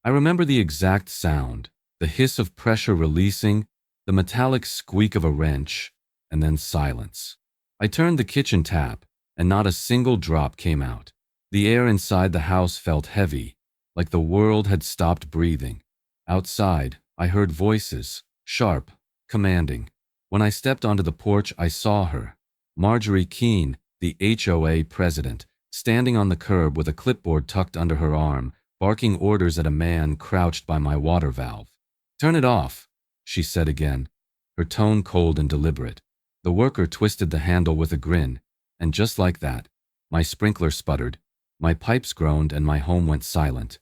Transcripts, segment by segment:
I remember the exact sound, the hiss of pressure releasing, the metallic squeak of a wrench, and then silence. I turned the kitchen tap, and not a single drop came out. The air inside the house felt heavy, like the world had stopped breathing. Outside, I heard voices, sharp, commanding. When I stepped onto the porch, I saw her, Marjorie Keene, the HOA president, standing on the curb with a clipboard tucked under her arm, barking orders at a man crouched by my water valve. "Turn it off," she said again, her tone cold and deliberate. The worker twisted the handle with a grin, and just like that, my sprinkler sputtered, my pipes groaned, and my home went silent.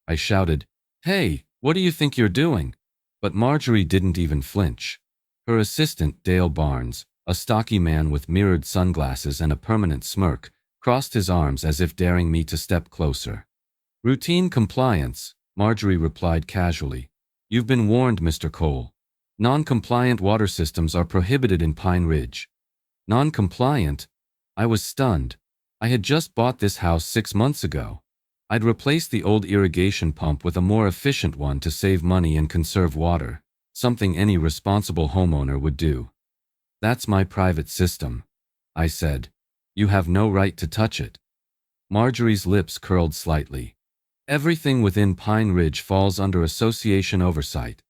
I shouted, "Hey, what do you think you're doing?" But Marjorie didn't even flinch. Her assistant, Dale Barnes, a stocky man with mirrored sunglasses and a permanent smirk, crossed his arms as if daring me to step closer. "Routine compliance," Marjorie replied casually. "You've been warned, Mr. Cole. Non-compliant water systems are prohibited in Pine Ridge." Non-compliant? I was stunned. I had just bought this house 6 months ago. I'd replaced the old irrigation pump with a more efficient one to save money and conserve water, something any responsible homeowner would do. "That's my private system," I said. "You have no right to touch it." Marjorie's lips curled slightly. "Everything within Pine Ridge falls under association oversight.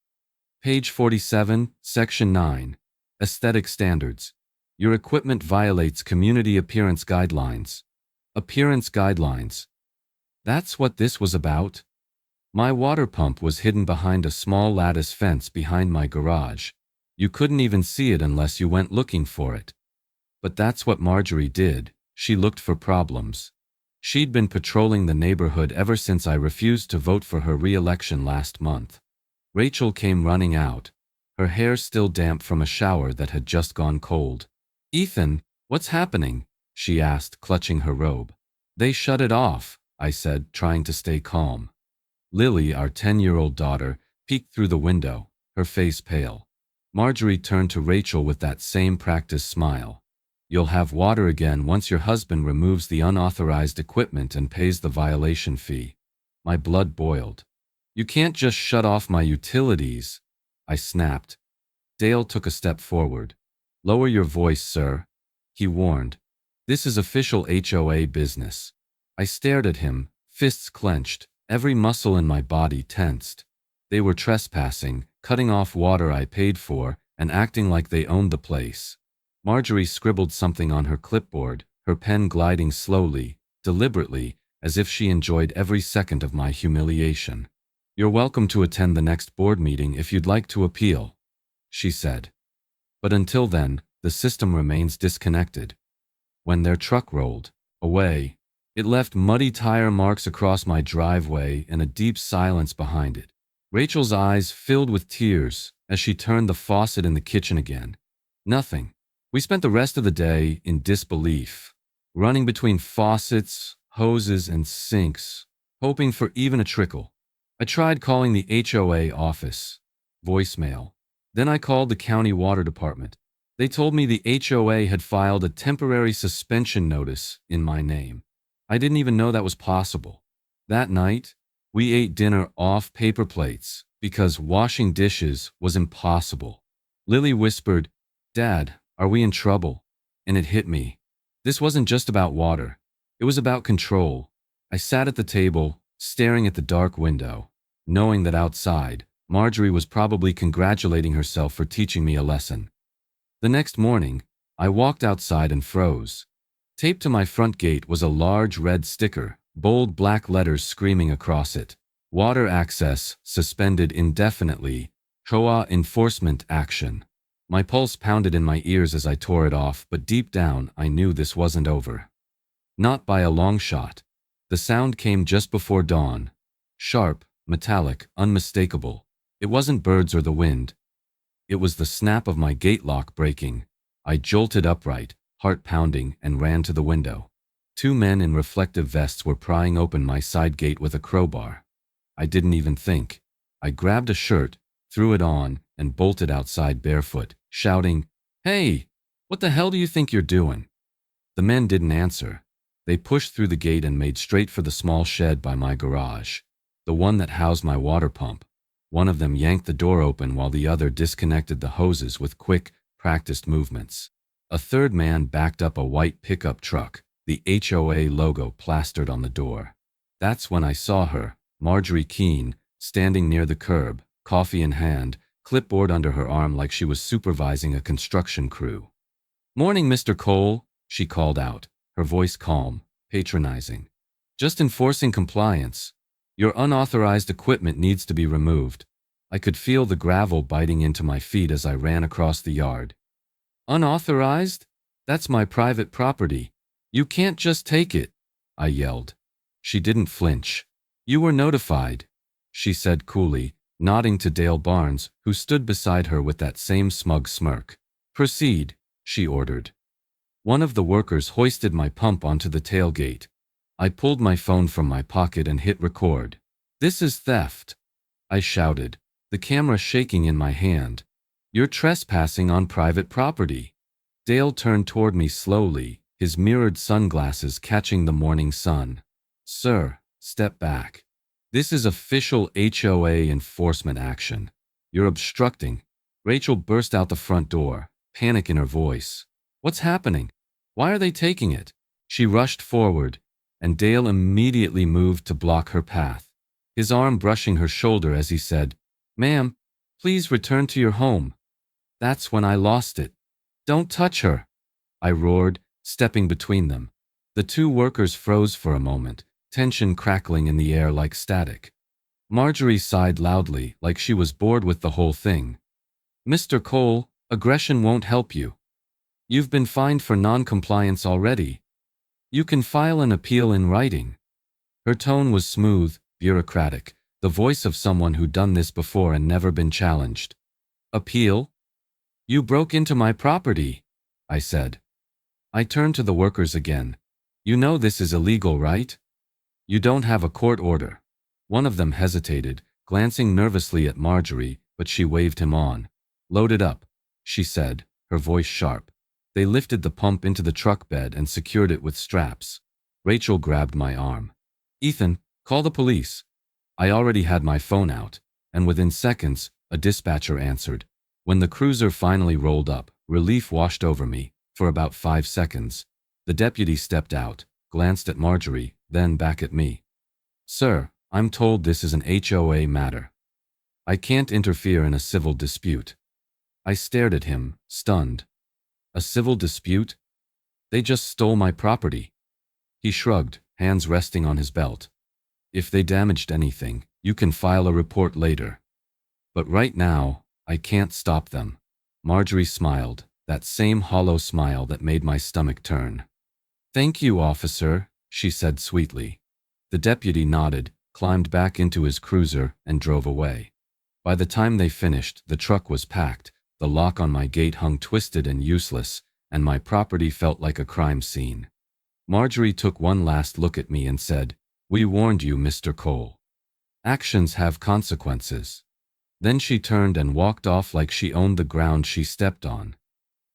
Page 47, Section 9. Aesthetic Standards. Your equipment violates community appearance guidelines." Appearance guidelines. That's what this was about? My water pump was hidden behind a small lattice fence behind my garage. You couldn't even see it unless you went looking for it. But that's what Marjorie did. She looked for problems. She'd been patrolling the neighborhood ever since I refused to vote for her re-election last month. Rachel came running out, her hair still damp from a shower that had just gone cold. "Ethan, what's happening?" she asked, clutching her robe. "They shut it off," I said, trying to stay calm. Lily, our 10-year-old daughter, peeked through the window, her face pale. Marjorie turned to Rachel with that same practiced smile. "You'll have water again once your husband removes the unauthorized equipment and pays the violation fee." My blood boiled. "You can't just shut off my utilities," I snapped. Dale took a step forward. "Lower your voice, sir," he warned. "This is official HOA business." I stared at him, fists clenched, every muscle in my body tensed. They were trespassing, cutting off water I paid for, and acting like they owned the place. Marjorie scribbled something on her clipboard, her pen gliding slowly, deliberately, as if she enjoyed every second of my humiliation. "You're welcome to attend the next board meeting if you'd like to appeal," she said. "But until then, the system remains disconnected." When their truck rolled away, it left muddy tire marks across my driveway and a deep silence behind it. Rachel's eyes filled with tears as she turned the faucet in the kitchen again. Nothing. We spent the rest of the day in disbelief, running between faucets, hoses, and sinks, hoping for even a trickle. I tried calling the HOA office. Voicemail. Then I called the county water department. They told me the HOA had filed a temporary suspension notice in my name. I didn't even know that was possible. That night, we ate dinner off paper plates because washing dishes was impossible. Lily whispered, "Dad, are we in trouble?" And it hit me. This wasn't just about water. It was about control. I sat at the table, staring at the dark window, knowing that outside, Marjorie was probably congratulating herself for teaching me a lesson. The next morning, I walked outside and froze. Taped to my front gate was a large red sticker, bold black letters screaming across it. "Water access suspended indefinitely. HOA enforcement action." My pulse pounded in my ears as I tore it off, but deep down I knew this wasn't over. Not by a long shot. The sound came just before dawn. Sharp, metallic, unmistakable. It wasn't birds or the wind. It was the snap of my gate lock breaking. I jolted upright, heart pounding, and ran to the window. 2 men in reflective vests were prying open my side gate with a crowbar. I didn't even think. I grabbed a shirt, threw it on, and bolted outside barefoot, shouting, "Hey, what the hell do you think you're doing?" The men didn't answer. They pushed through the gate and made straight for the small shed by my garage. the one that housed my water pump. One of them yanked the door open while the other disconnected the hoses with quick, practiced movements. A third man backed up a white pickup truck, the HOA logo plastered on the door. That's when I saw her, Marjorie Keene, standing near the curb, coffee in hand, clipboard under her arm like she was supervising a construction crew. "Morning, Mr. Cole," she called out, her voice calm, patronizing. "Just enforcing compliance. Your unauthorized equipment needs to be removed." I could feel the gravel biting into my feet as I ran across the yard. "Unauthorized? That's my private property. You can't just take it," I yelled. She didn't flinch. "You were notified," she said coolly, nodding to Dale Barnes, who stood beside her with that same smug smirk. "Proceed," she ordered. One of the workers hoisted my pump onto the tailgate. I pulled my phone from my pocket and hit record. "This is theft," I shouted, the camera shaking in my hand. "You're trespassing on private property." Dale turned toward me slowly, his mirrored sunglasses catching the morning sun. "Sir, step back. This is official HOA enforcement action. You're obstructing." Rachel burst out the front door, panic in her voice. "What's happening? Why are they taking it?" She rushed forward, and Dale immediately moved to block her path, his arm brushing her shoulder as he said, "Ma'am, please return to your home." That's when I lost it. "Don't touch her," I roared, stepping between them. The two workers froze for a moment, tension crackling in the air like static. Marjorie sighed loudly, like she was bored with the whole thing. "Mr. Cole, aggression won't help you. You've been fined for non-compliance already. You can file an appeal in writing." Her tone was smooth, bureaucratic, the voice of someone who'd done this before and never been challenged. "Appeal? You broke into my property," I said. I turned to the workers again. "You know this is illegal, right? You don't have a court order." One of them hesitated, glancing nervously at Marjorie, but she waved him on. "Load it up," she said, her voice sharp. They lifted the pump into the truck bed and secured it with straps. Rachel grabbed my arm. "Ethan, call the police." I already had my phone out, and within seconds, a dispatcher answered. When the cruiser finally rolled up, relief washed over me. For about 5 seconds. The deputy stepped out, glanced at Marjorie, then back at me. "Sir, I'm told this is an HOA matter. I can't interfere in a civil dispute." I stared at him, stunned. "A civil dispute? They just stole my property." He shrugged, hands resting on his belt. "If they damaged anything, you can file a report later. But right now, I can't stop them." Marjorie smiled, that same hollow smile that made my stomach turn. "Thank you, officer," she said sweetly. The deputy nodded, climbed back into his cruiser, and drove away. By the time they finished, the truck was packed, the lock on my gate hung twisted and useless, and my property felt like a crime scene. Marjorie took one last look at me and said, "We warned you, Mr. Cole. Actions have consequences." Then she turned and walked off like she owned the ground she stepped on.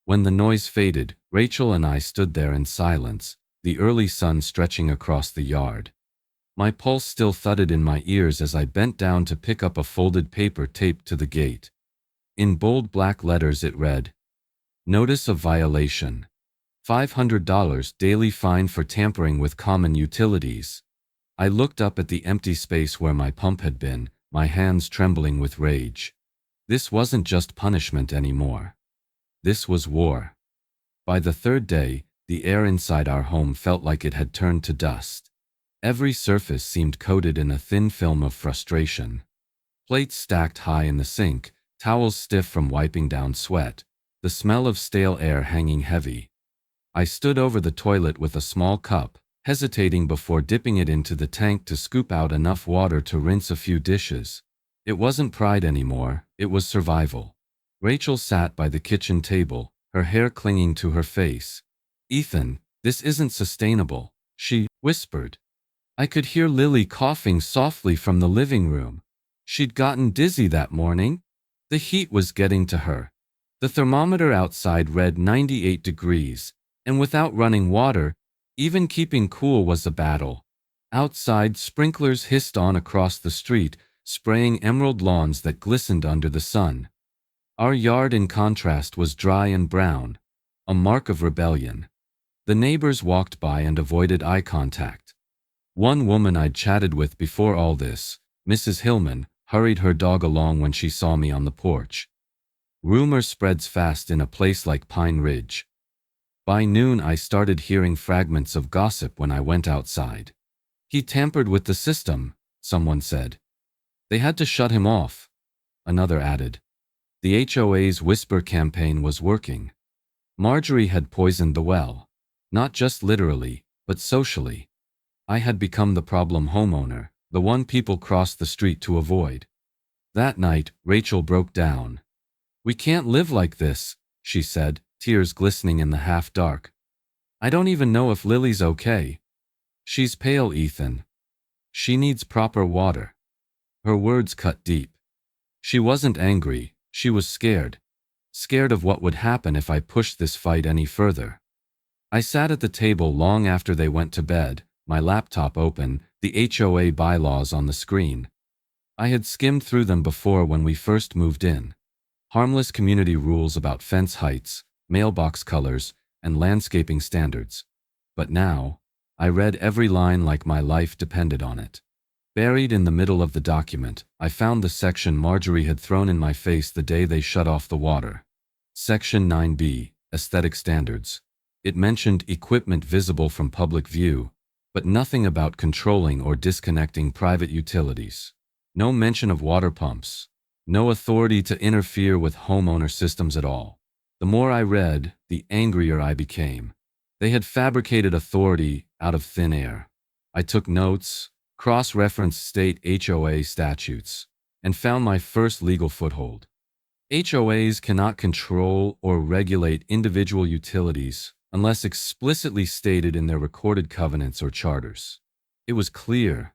When the noise faded, Rachel and I stood there in silence, the early sun stretching across the yard. My pulse still thudded in my ears as I bent down to pick up a folded paper taped to the gate. In bold black letters it read, "Notice of violation. $500 daily fine for tampering with common utilities." I looked up at the empty space where my pump had been, my hands trembling with rage. This wasn't just punishment anymore. This was war. By the third day, the air inside our home felt like it had turned to dust. Every surface seemed coated in a thin film of frustration. Plates stacked high in the sink, towels stiff from wiping down sweat, the smell of stale air hanging heavy. I stood over the toilet with a small cup, hesitating before dipping it into the tank to scoop out enough water to rinse a few dishes. It wasn't pride anymore, it was survival. Rachel sat by the kitchen table, her hair clinging to her face. "Ethan, this isn't sustainable," she whispered. I could hear Lily coughing softly from the living room. She'd gotten dizzy that morning. The heat was getting to her. The thermometer outside read 98 degrees, and without running water, even keeping cool was a battle. Outside, sprinklers hissed on across the street, spraying emerald lawns that glistened under the sun. Our yard, in contrast, was dry and brown, a mark of rebellion. The neighbors walked by and avoided eye contact. One woman I'd chatted with before all this, Mrs. Hillman, hurried her dog along when she saw me on the porch. Rumor spreads fast in a place like Pine Ridge. By noon, I started hearing fragments of gossip when I went outside. "He tampered with the system," someone said. "They had to shut him off," another added. The HOA's whisper campaign was working. Marjorie had poisoned the well. Not just literally, but socially. I had become the problem homeowner, the one people crossed the street to avoid. That night, Rachel broke down. "We can't live like this," she said, tears glistening in the half-dark. "I don't even know if Lily's okay. She's pale, Ethan. She needs proper water." Her words cut deep. She wasn't angry, she was scared. Scared of what would happen if I pushed this fight any further. I sat at the table long after they went to bed, my laptop open, the HOA bylaws on the screen. I had skimmed through them before when we first moved in. Harmless community rules about fence heights, mailbox colors, and landscaping standards. But now, I read every line like my life depended on it. Buried in the middle of the document, I found the section Marjorie had thrown in my face the day they shut off the water. Section 9B, Aesthetic Standards. It mentioned equipment visible from public view, but nothing about controlling or disconnecting private utilities. No mention of water pumps. No authority to interfere with homeowner systems at all. The more I read, the angrier I became. They had fabricated authority out of thin air. I took notes, cross-referenced state HOA statutes, and found my first legal foothold. HOAs cannot control or regulate individual utilities unless explicitly stated in their recorded covenants or charters. It was clear.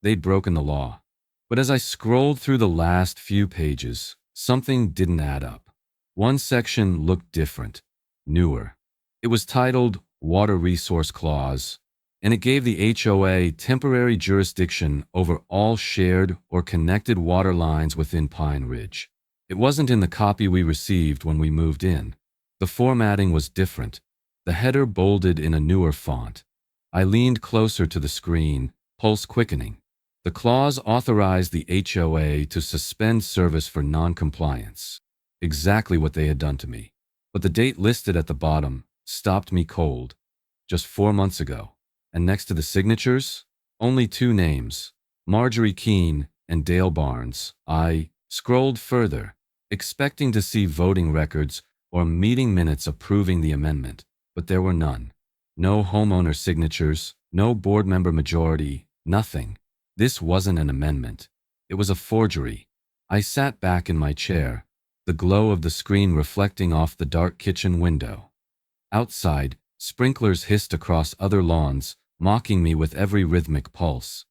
They'd broken the law. But as I scrolled through the last few pages, something didn't add up. One section looked different, newer. It was titled Water Resource Clause, and it gave the HOA temporary jurisdiction over all shared or connected water lines within Pine Ridge. It wasn't in the copy we received when we moved in. The formatting was different. The header bolded in a newer font. I leaned closer to the screen, pulse quickening. The clause authorized the HOA to suspend service for non-compliance. Exactly what they had done to me. But the date listed at the bottom stopped me cold. Just 4 months ago. And next to the signatures, only 2 names, Marjorie Keene and Dale Barnes. I scrolled further, expecting to see voting records or meeting minutes approving the amendment, but there were none. No homeowner signatures, no board member majority, nothing. This wasn't an amendment. It was a forgery. I sat back in my chair, the glow of the screen reflecting off the dark kitchen window. Outside, sprinklers hissed across other lawns, mocking me with every rhythmic pulse.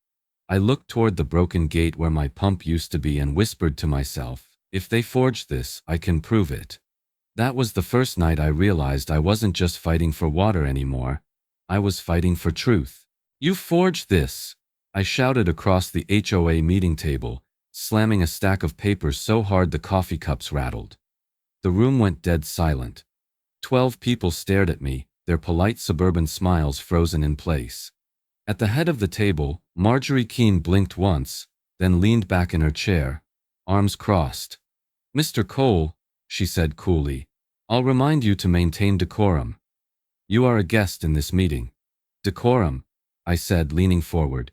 I looked toward the broken gate where my pump used to be and whispered to myself, if they forged this, I can prove it. That was the first night I realized I wasn't just fighting for water anymore. I was fighting for truth. "You forged this!" I shouted across the HOA meeting table, slamming a stack of papers so hard the coffee cups rattled. The room went dead silent. 12 people stared at me, their polite suburban smiles frozen in place. At the head of the table, Marjorie Keene blinked once, then leaned back in her chair, arms crossed. "Mr. Cole," she said coolly, "I'll remind you to maintain decorum. You are a guest in this meeting." "Decorum," I said, leaning forward.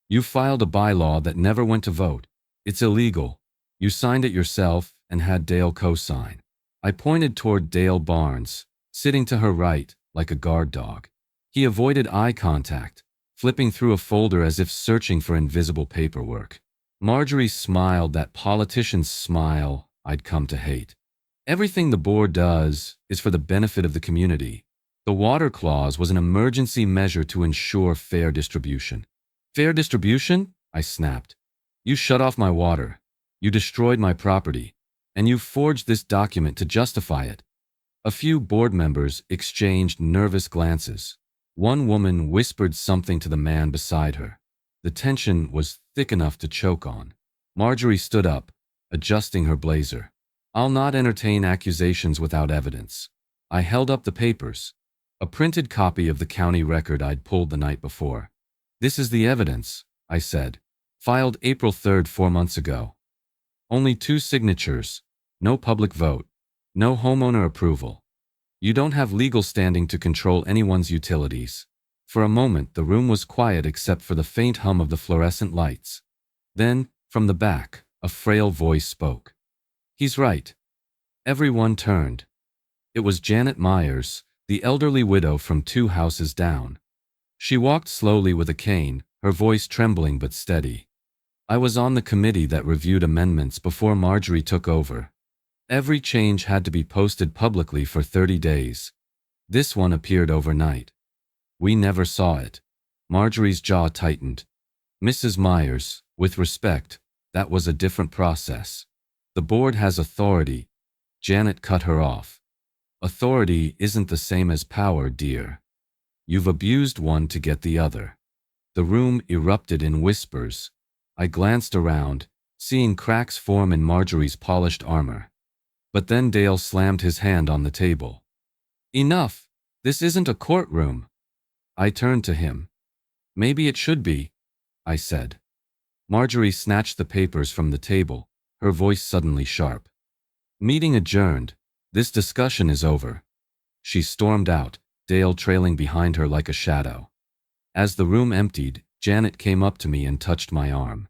"You filed a bylaw that never went to vote. It's illegal. You signed it yourself and had Dale co-sign." I pointed toward Dale Barnes, sitting to her right, like a guard dog. He avoided eye contact, flipping through a folder as if searching for invisible paperwork. Marjorie smiled, that politician's smile I'd come to hate. "Everything the board does is for the benefit of the community. The water clause was an emergency measure to ensure fair distribution." "Fair distribution?" I snapped. "You shut off my water. You destroyed my property. And you forged this document to justify it." A few board members exchanged nervous glances. One woman whispered something to the man beside her. The tension was thick enough to choke on. Marjorie stood up, adjusting her blazer. "I'll not entertain accusations without evidence." I held up the papers. A printed copy of the county record I'd pulled the night before. "This is the evidence," I said. "Filed April 3rd, 4 months ago. Only 2 signatures. No public vote. No homeowner approval. You don't have legal standing to control anyone's utilities." For a moment, the room was quiet except for the faint hum of the fluorescent lights. Then, from the back, a frail voice spoke. "He's right." Everyone turned. It was Janet Myers, the elderly widow from 2 houses down. She walked slowly with a cane, her voice trembling but steady. "I was on the committee that reviewed amendments before Marjorie took over. Every change had to be posted publicly for 30 days. This one appeared overnight. We never saw it." Marjorie's jaw tightened. "Mrs. Myers, with respect, that was a different process. The board has authority." Janet cut her off. "Authority isn't the same as power, dear. You've abused one to get the other." The room erupted in whispers. I glanced around, seeing cracks form in Marjorie's polished armor. But then Dale slammed his hand on the table. "Enough! This isn't a courtroom." I turned to him. "Maybe it should be," I said. Marjorie snatched the papers from the table, her voice suddenly sharp. "Meeting adjourned. This discussion is over." She stormed out, Dale trailing behind her like a shadow. As the room emptied, Janet came up to me and touched my arm.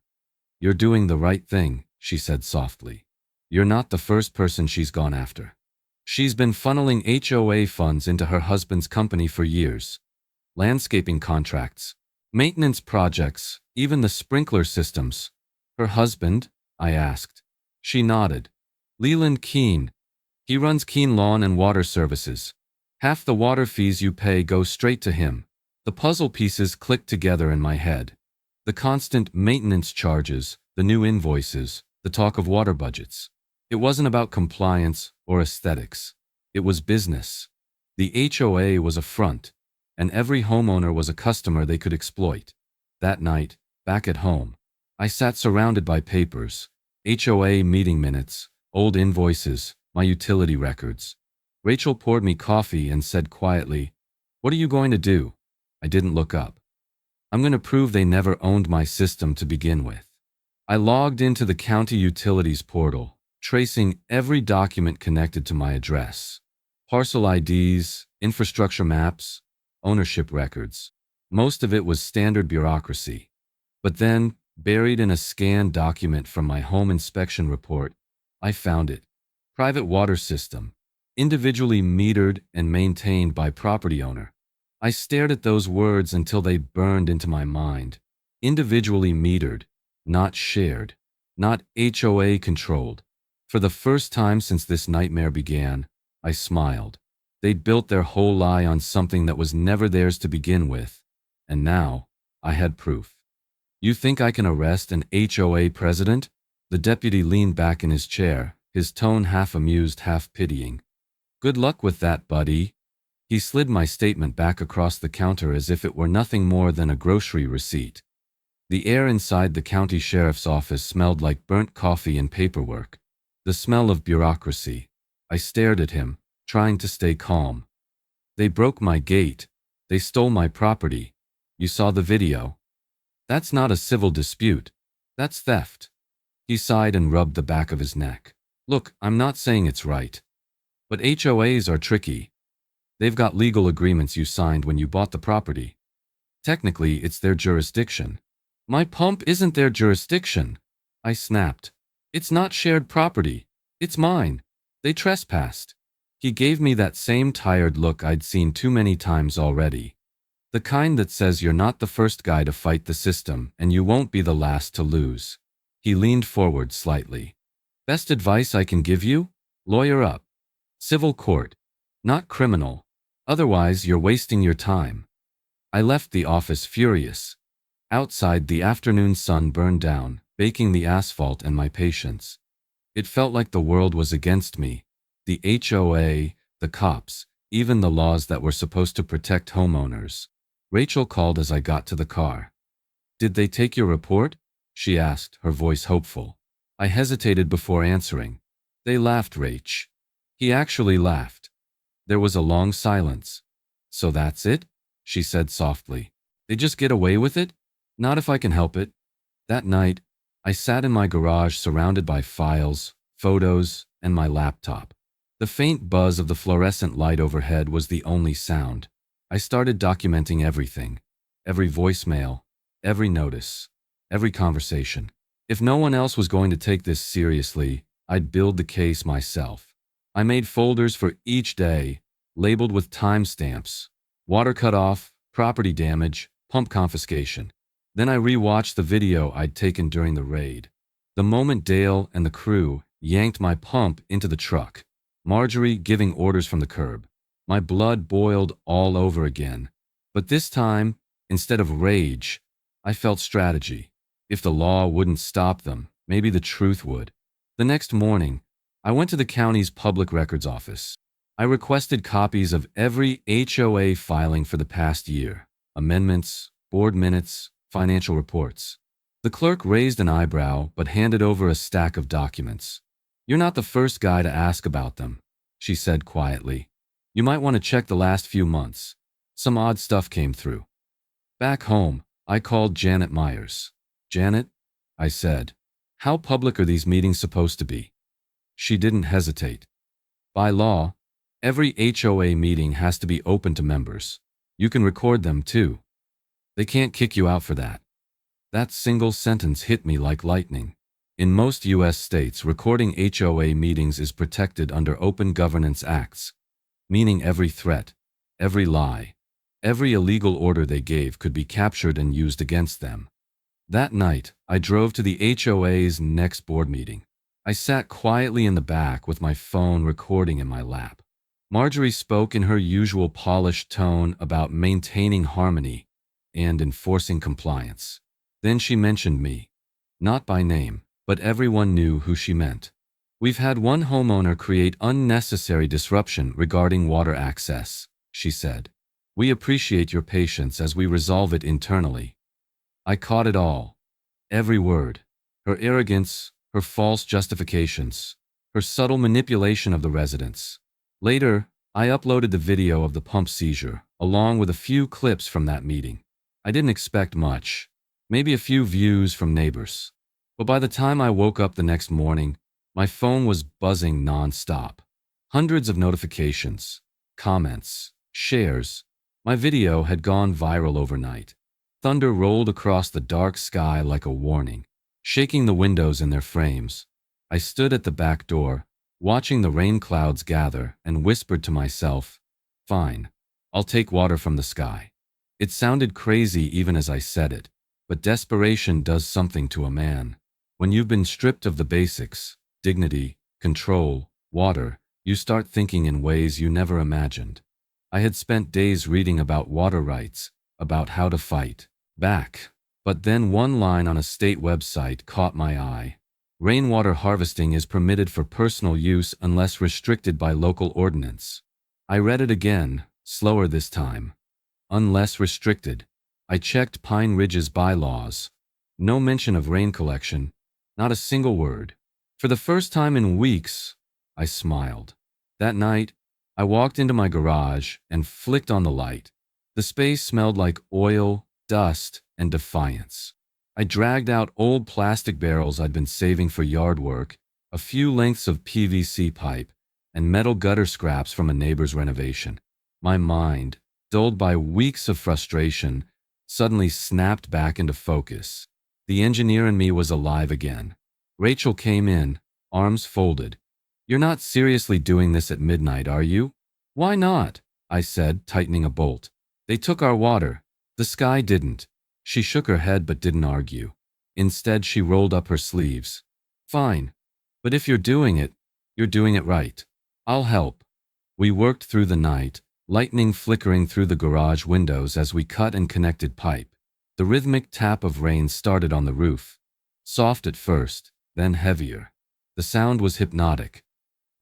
"You're doing the right thing," she said softly. "You're not the first person she's gone after. She's been funneling HOA funds into her husband's company for years. Landscaping contracts, maintenance projects, even the sprinkler systems." "Her husband?" I asked. She nodded. "Leland Keene. He runs Keene Lawn and Water Services. Half the water fees you pay go straight to him." The puzzle pieces clicked together in my head. The constant maintenance charges, the new invoices, the talk of water budgets. It wasn't about compliance or aesthetics. It was business. The HOA was a front, and every homeowner was a customer they could exploit. That night, back at home, I sat surrounded by papers, HOA meeting minutes, old invoices, my utility records. Rachel poured me coffee and said quietly, "What are you going to do?" I didn't look up. "I'm going to prove they never owned my system to begin with." I logged into the county utilities portal, tracing every document connected to my address. Parcel IDs, infrastructure maps, ownership records. Most of it was standard bureaucracy. But then, buried in a scanned document from my home inspection report, I found it. Private water system, individually metered and maintained by property owner. I stared at those words until they burned into my mind. Individually metered, not shared, not HOA controlled. For the first time since this nightmare began, I smiled. They'd built their whole lie on something that was never theirs to begin with, and now I had proof. "You think I can arrest an HOA president?" The deputy leaned back in his chair, his tone half amused, half pitying. "Good luck with that, buddy." He slid my statement back across the counter as if it were nothing more than a grocery receipt. The air inside the county sheriff's office smelled like burnt coffee and paperwork. The smell of bureaucracy. I stared at him, trying to stay calm. "They broke my gate. They stole my property. You saw the video. That's not a civil dispute. That's theft." He sighed and rubbed the back of his neck. "Look, I'm not saying it's right. But HOAs are tricky. They've got legal agreements you signed when you bought the property. Technically, it's their jurisdiction." "My pump isn't their jurisdiction," I snapped. "It's not shared property. It's mine. They trespassed." He gave me that same tired look I'd seen too many times already. The kind that says you're not the first guy to fight the system and you won't be the last to lose. He leaned forward slightly. "Best advice I can give you? Lawyer up. Civil court. Not criminal. Otherwise, you're wasting your time." I left the office furious. Outside, the afternoon sun burned down, baking the asphalt and my patience. It felt like the world was against me. The HOA, the cops, even the laws that were supposed to protect homeowners. Rachel called as I got to the car. Did they take your report? She asked, her voice hopeful. I hesitated before answering. They laughed, Rach. He actually laughed. There was a long silence. So that's it? She said softly. They just get away with it? Not if I can help it. That night, I sat in my garage surrounded by files, photos, and my laptop. The faint buzz of the fluorescent light overhead was the only sound. I started documenting everything. Every voicemail, every notice, every conversation. If no one else was going to take this seriously, I'd build the case myself. I made folders for each day, labeled with timestamps: water cutoff, property damage, pump confiscation. Then I rewatched the video I'd taken during the raid. The moment Dale and the crew yanked my pump into the truck, Marjorie giving orders from the curb. My blood boiled all over again. But this time, instead of rage, I felt strategy. If the law wouldn't stop them, maybe the truth would. The next morning, I went to the county's public records office. I requested copies of every HOA filing for the past year: amendments, board minutes, financial reports. The clerk raised an eyebrow but handed over a stack of documents. You're not the first guy to ask about them, she said quietly. You might want to check the last few months. Some odd stuff came through. Back home, I called Janet Myers. Janet, I said, how public are these meetings supposed to be? She didn't hesitate. By law, every HOA meeting has to be open to members. You can record them too. They can't kick you out for that. That single sentence hit me like lightning. In most U.S. states, recording HOA meetings is protected under Open Governance Acts, meaning every threat, every lie, every illegal order they gave could be captured and used against them. That night, I drove to the HOA's next board meeting. I sat quietly in the back with my phone recording in my lap. Marjorie spoke in her usual polished tone about maintaining harmony and enforcing compliance. Then she mentioned me. Not by name, but everyone knew who she meant. We've had one homeowner create unnecessary disruption regarding water access, she said. We appreciate your patience as we resolve it internally. I caught it all. Every word. Her arrogance, her false justifications, her subtle manipulation of the residents. Later, I uploaded the video of the pump seizure, along with a few clips from that meeting. I didn't expect much, maybe a few views from neighbors. But by the time I woke up the next morning, my phone was buzzing nonstop. Hundreds of notifications, comments, shares. My video had gone viral overnight. Thunder rolled across the dark sky like a warning, shaking the windows in their frames. I stood at the back door, watching the rain clouds gather, and whispered to myself, fine, I'll take water from the sky. It sounded crazy even as I said it, but desperation does something to a man. When you've been stripped of the basics, dignity, control, water, you start thinking in ways you never imagined. I had spent days reading about water rights, about how to fight back, but then one line on a state website caught my eye. Rainwater harvesting is permitted for personal use unless restricted by local ordinance. I read it again, slower this time. Unless restricted. I checked Pine Ridge's bylaws. No mention of rain collection, not a single word. For the first time in weeks, I smiled. That night, I walked into my garage and flicked on the light. The space smelled like oil, dust, and defiance. I dragged out old plastic barrels I'd been saving for yard work, a few lengths of PVC pipe, and metal gutter scraps from a neighbor's renovation. My mind, dulled by weeks of frustration, suddenly snapped back into focus. The engineer in me was alive again. Rachel came in, arms folded. You're not seriously doing this at midnight, are you? Why not? I said, tightening a bolt. They took our water. The sky didn't. She shook her head but didn't argue. Instead, she rolled up her sleeves. Fine. But if you're doing it right. I'll help. We worked through the night, lightning flickering through the garage windows as we cut and connected pipe. The rhythmic tap of rain started on the roof. Soft at first, then heavier. The sound was hypnotic.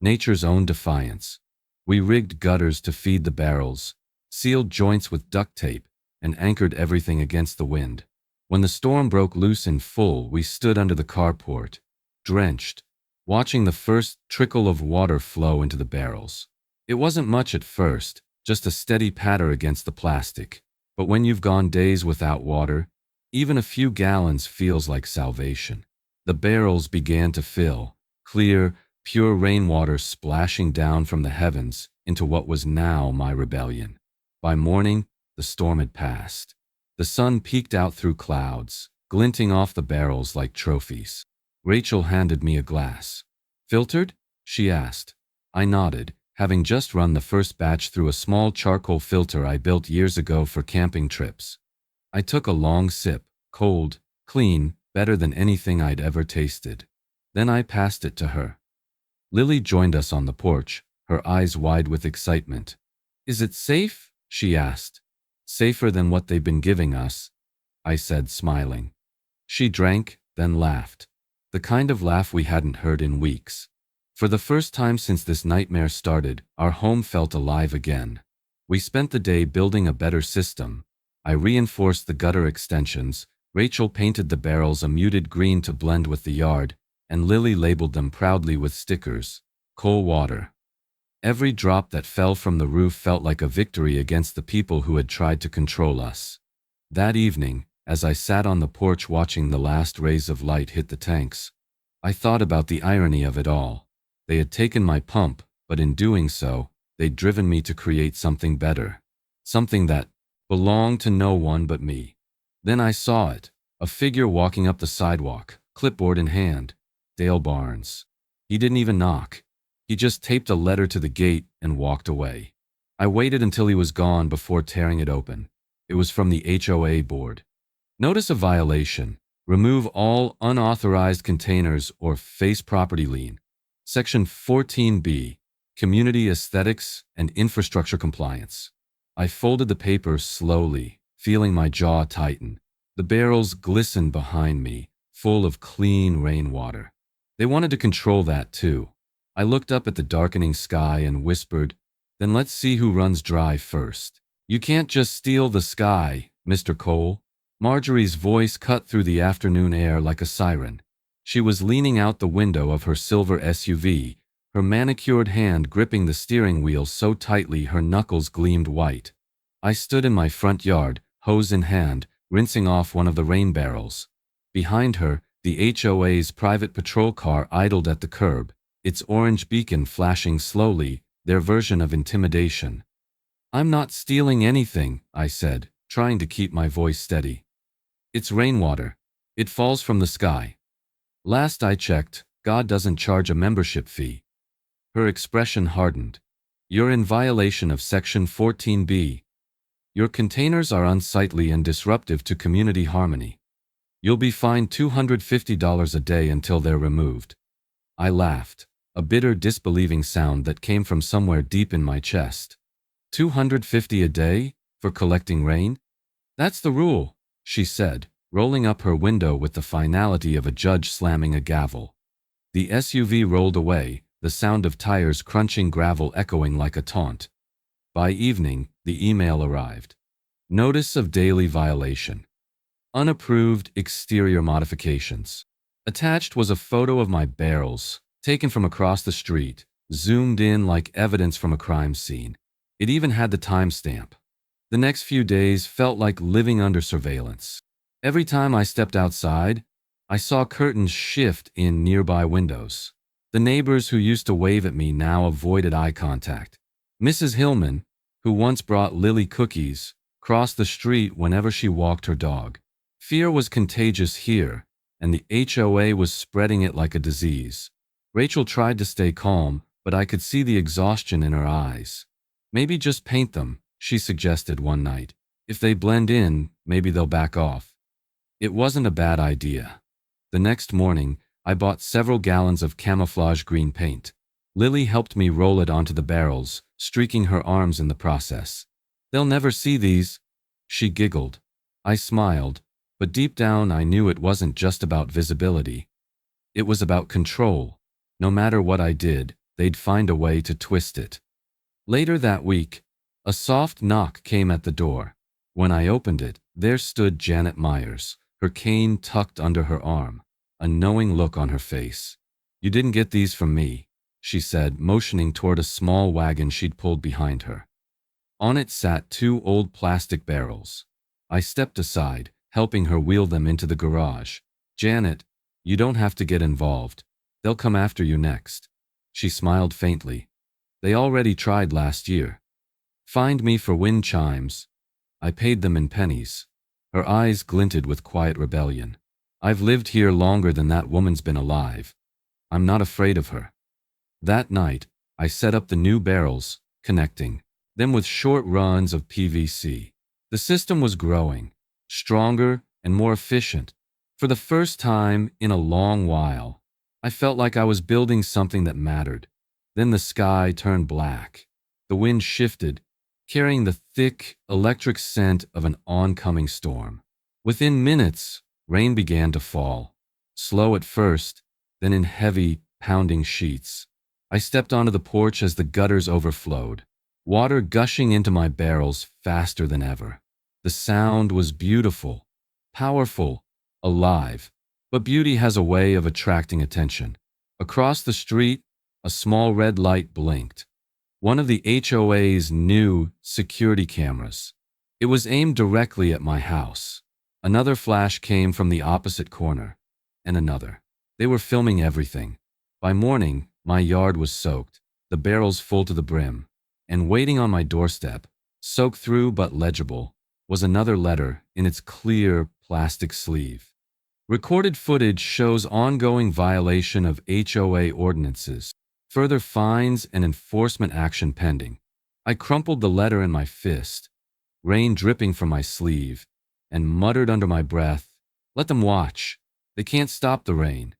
Nature's own defiance. We rigged gutters to feed the barrels, sealed joints with duct tape, and anchored everything against the wind. When the storm broke loose in full, we stood under the carport, drenched, watching the first trickle of water flow into the barrels. It wasn't much at first, just a steady patter against the plastic. But when you've gone days without water, even a few gallons feels like salvation. The barrels began to fill, clear, pure rainwater splashing down from the heavens into what was now my rebellion. By morning, the storm had passed. The sun peeked out through clouds, glinting off the barrels like trophies. Rachel handed me a glass. "Filtered?" she asked. I nodded, having just run the first batch through a small charcoal filter I built years ago for camping trips. I took a long sip, cold, clean, better than anything I'd ever tasted. Then I passed it to her. Lily joined us on the porch, her eyes wide with excitement. "Is it safe?" she asked. "Safer than what they've been giving us," I said, smiling. She drank, then laughed. The kind of laugh we hadn't heard in weeks. For the first time since this nightmare started, our home felt alive again. We spent the day building a better system. I reinforced the gutter extensions, Rachel painted the barrels a muted green to blend with the yard, and Lily labeled them proudly with stickers, "Cold water." Every drop that fell from the roof felt like a victory against the people who had tried to control us. That evening, as I sat on the porch watching the last rays of light hit the tanks, I thought about the irony of it all. They had taken my pump, but in doing so, they'd driven me to create something better. Something that belonged to no one but me. Then I saw it, a figure walking up the sidewalk, clipboard in hand. Dale Barnes. He didn't even knock. He just taped a letter to the gate and walked away. I waited until he was gone before tearing it open. It was from the HOA board. "Notice of violation. Remove all unauthorized containers or face property lien. Section 14B, Community Aesthetics and Infrastructure Compliance." I folded the paper slowly, feeling my jaw tighten. The barrels glistened behind me, full of clean rainwater. They wanted to control that too. I looked up at the darkening sky and whispered, "Then let's see who runs dry first." "You can't just steal the sky, Mr. Cole." Marjorie's voice cut through the afternoon air like a siren. She was leaning out the window of her silver SUV, her manicured hand gripping the steering wheel so tightly her knuckles gleamed white. I stood in my front yard, hose in hand, rinsing off one of the rain barrels. Behind her, the HOA's private patrol car idled at the curb, its orange beacon flashing slowly, their version of intimidation. "I'm not stealing anything," I said, trying to keep my voice steady. "It's rainwater. It falls from the sky. Last I checked, God doesn't charge a membership fee." Her expression hardened. "You're in violation of Section 14B. Your containers are unsightly and disruptive to community harmony. You'll be fined $250 a day until they're removed." I laughed, a bitter, disbelieving sound that came from somewhere deep in my chest. $250 a day for collecting rain? "That's the rule," she said, rolling up her window with the finality of a judge slamming a gavel. The SUV rolled away, the sound of tires crunching gravel echoing like a taunt. By evening, the email arrived. Notice of daily violation. Unapproved exterior modifications. Attached was a photo of my barrels, taken from across the street, zoomed in like evidence from a crime scene. It even had the timestamp. The next few days felt like living under surveillance. Every time I stepped outside, I saw curtains shift in nearby windows. The neighbors who used to wave at me now avoided eye contact. Mrs. Hillman, who once brought Lily cookies, crossed the street whenever she walked her dog. Fear was contagious here, and the HOA was spreading it like a disease. Rachel tried to stay calm, but I could see the exhaustion in her eyes. "Maybe just paint them," she suggested one night. "If they blend in, maybe they'll back off." It wasn't a bad idea. The next morning, I bought several gallons of camouflage green paint. Lily helped me roll it onto the barrels, streaking her arms in the process. "They'll never see these," she giggled. I smiled, but deep down I knew it wasn't just about visibility. It was about control. No matter what I did, they'd find a way to twist it. Later that week, a soft knock came at the door. When I opened it, there stood Janet Myers, her cane tucked under her arm, a knowing look on her face. "You didn't get these from me," she said, motioning toward a small wagon she'd pulled behind her. On it sat two old plastic barrels. I stepped aside, helping her wheel them into the garage. "Janet, you don't have to get involved. They'll come after you next." She smiled faintly. "They already tried last year. Fined me for wind chimes. I paid them in pennies." Her eyes glinted with quiet rebellion. "I've lived here longer than that woman's been alive. I'm not afraid of her." That night, I set up the new barrels, connecting them with short runs of PVC. The system was growing, stronger and more efficient. For the first time in a long while, I felt like I was building something that mattered. Then the sky turned black. The wind shifted, carrying the thick, electric scent of an oncoming storm. Within minutes, rain began to fall, slow at first, then in heavy, pounding sheets. I stepped onto the porch as the gutters overflowed, water gushing into my barrels faster than ever. The sound was beautiful, powerful, alive, but beauty has a way of attracting attention. Across the street, a small red light blinked. One of the HOA's new security cameras. It was aimed directly at my house. Another flash came from the opposite corner, and another. They were filming everything. By morning, my yard was soaked, the barrels full to the brim, and waiting on my doorstep, soaked through but legible, was another letter in its clear plastic sleeve. Recorded footage shows ongoing violation of HOA ordinances, further fines and enforcement action pending. I crumpled the letter in my fist, rain dripping from my sleeve, and muttered under my breath, "Let them watch. They can't stop the rain."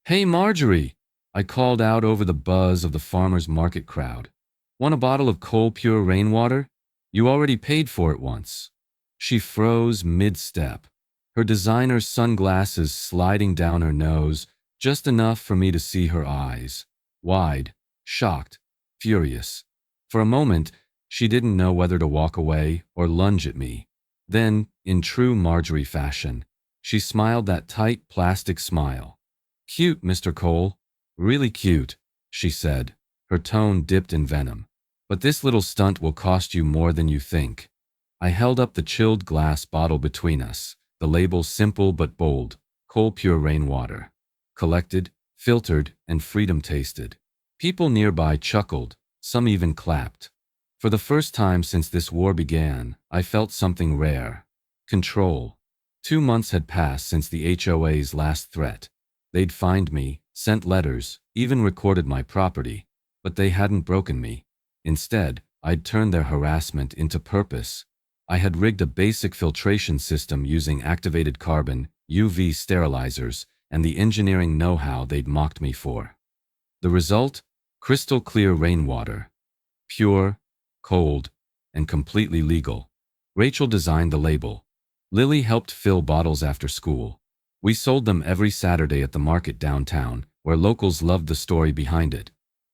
"Hey, Marjorie!" I called out over the buzz of the farmer's market crowd. "Want a bottle of cold pure rainwater? You already paid for it once." She froze mid-step, her designer sunglasses sliding down her nose, just enough for me to see her eyes. Wide, shocked, furious. For a moment, she didn't know whether to walk away or lunge at me. Then, in true Marjorie fashion, she smiled that tight plastic smile. "Cute, Mr. Cole. Really cute," she said, her tone dipped in venom. "But this little stunt will cost you more than you think." I held up the chilled glass bottle between us, the label simple but bold, cold pure rainwater. Collected, filtered, and freedom tasted. People nearby chuckled, some even clapped. For the first time since this war began, I felt something rare. Control. 2 months had passed since the HOA's last threat. They'd fined me, sent letters, even recorded my property, but they hadn't broken me. Instead, I'd turned their harassment into purpose. I had rigged a basic filtration system using activated carbon, UV sterilizers, and the engineering know-how they'd mocked me for. The result? Crystal clear rainwater. Pure, cold, and completely legal. Rachel designed the label. Lily helped fill bottles after school. We sold them every Saturday at the market downtown, where locals loved the story behind it.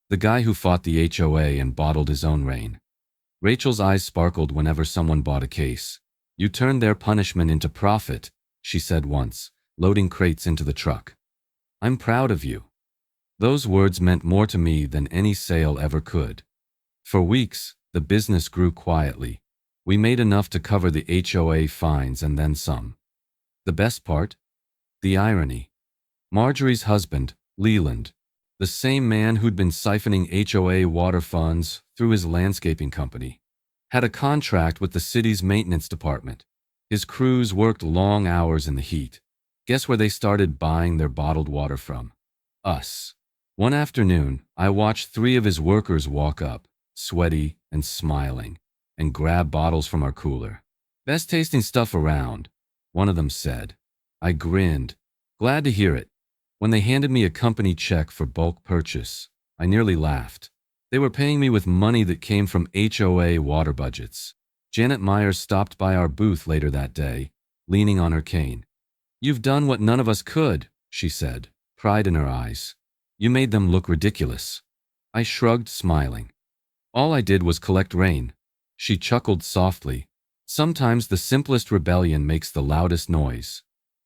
The guy who fought the HOA and bottled his own rain. Rachel's eyes sparkled whenever someone bought a case. "You turned their punishment into profit," she said once, loading crates into the truck. "I'm proud of you." Those words meant more to me than any sale ever could. For weeks, the business grew quietly. We made enough to cover the HOA fines and then some. The best part? The irony. Marjorie's husband, Leland, the same man who'd been siphoning HOA water funds through his landscaping company, had a contract with the city's maintenance department. His crews worked long hours in the heat. Guess where they started buying their bottled water from? Us. One afternoon, I watched 3 of his workers walk up, sweaty and smiling, and grab bottles from our cooler. "Best tasting stuff around," one of them said. I grinned, glad to hear it. When they handed me a company check for bulk purchase, I nearly laughed. They were paying me with money that came from HOA water budgets. Janet Myers stopped by our booth later that day, leaning on her cane. "You've done what none of us could," she said, pride in her eyes. "You made them look ridiculous." I shrugged, smiling. "All I did was collect rain." She chuckled softly. Sometimes the simplest rebellion makes the loudest noise.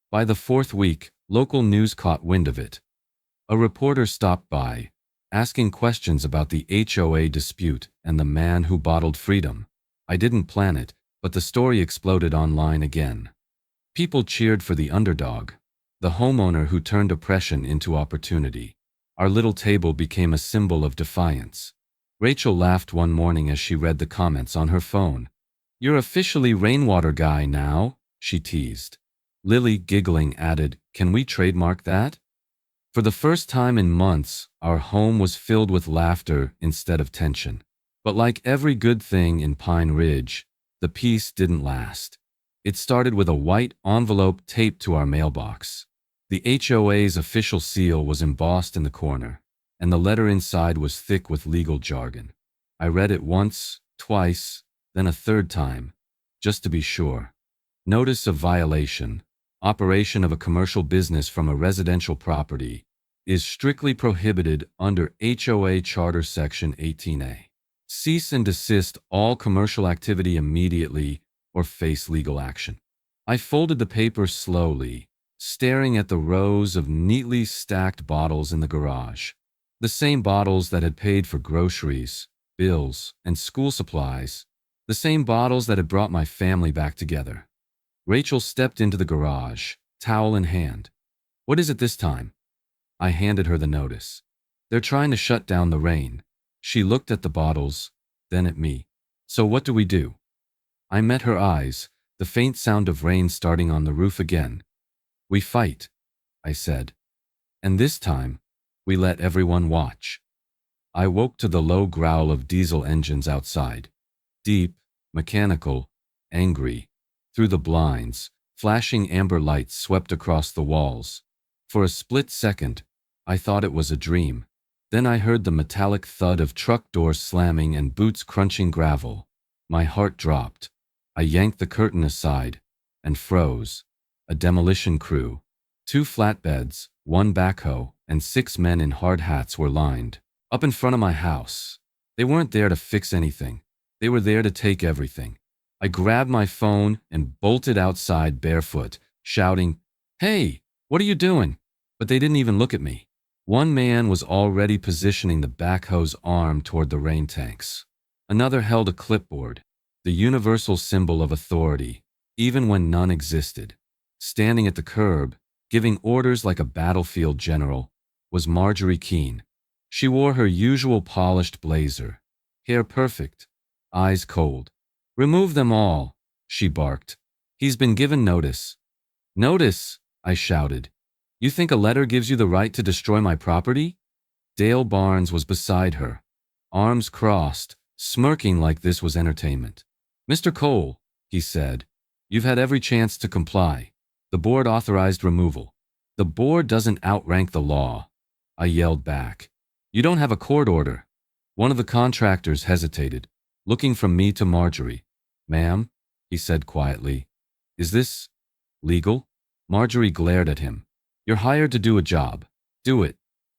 By the fourth week, local news caught wind of it. A reporter stopped by, asking questions about the HOA dispute and the man who bottled freedom. I didn't plan it, but the story exploded online again. People cheered for the underdog, the homeowner who turned oppression into opportunity. Our little table became a symbol of defiance. Rachel laughed one morning as she read the comments on her phone. "You're officially rainwater guy now," she teased. Lily, giggling, added, "Can we trademark that?" For the first time in months, our home was filled with laughter instead of tension. But like every good thing in Pine Ridge, the peace didn't last. It started with a white envelope taped to our mailbox. The HOA's official seal was embossed in the corner, and the letter inside was thick with legal jargon. I read it once, twice, then a third time, just to be sure. Notice of violation. Operation of a commercial business from a residential property is strictly prohibited under HOA Charter Section 18A. Cease and desist all commercial activity immediately or face legal action. I folded the paper slowly, staring at the rows of neatly stacked bottles in the garage. The same bottles that had paid for groceries, bills, and school supplies. The same bottles that had brought my family back together. Rachel stepped into the garage, towel in hand. "What is it this time?" I handed her the notice. "They're trying to shut down the rain." She looked at the bottles, then at me. "So what do we do?" I met her eyes, the faint sound of rain starting on the roof again. "We fight," I said. "And this time, we let everyone watch." I woke to the low growl of diesel engines outside. Deep, mechanical, angry. Through the blinds, flashing amber lights swept across the walls. For a split second, I thought it was a dream. Then I heard the metallic thud of truck doors slamming and boots crunching gravel. My heart dropped. I yanked the curtain aside and froze. A demolition crew. 2 flatbeds, 1 backhoe, and 6 men in hard hats were lined up in front of my house. They weren't there to fix anything. They were there to take everything. I grabbed my phone and bolted outside barefoot, shouting, "Hey, what are you doing?" But they didn't even look at me. One man was already positioning the backhoe's arm toward the rain tanks. Another held a clipboard, the universal symbol of authority, even when none existed. Standing at the curb, giving orders like a battlefield general, was Marjorie Keene. She wore her usual polished blazer, hair perfect, eyes cold. "Remove them all," she barked. "He's been given notice." "Notice?" I shouted. "You think a letter gives you the right to destroy my property?" Dale Barnes was beside her, arms crossed, smirking like this was entertainment. "Mr. Cole," he said, "you've had every chance to comply. The board authorized removal." "The board doesn't outrank the law," I yelled back. "You don't have a court order." One of the contractors hesitated, looking from me to Marjorie. "Ma'am," he said quietly, "is this legal?" Marjorie glared at him. "You're hired to do a job. Do it."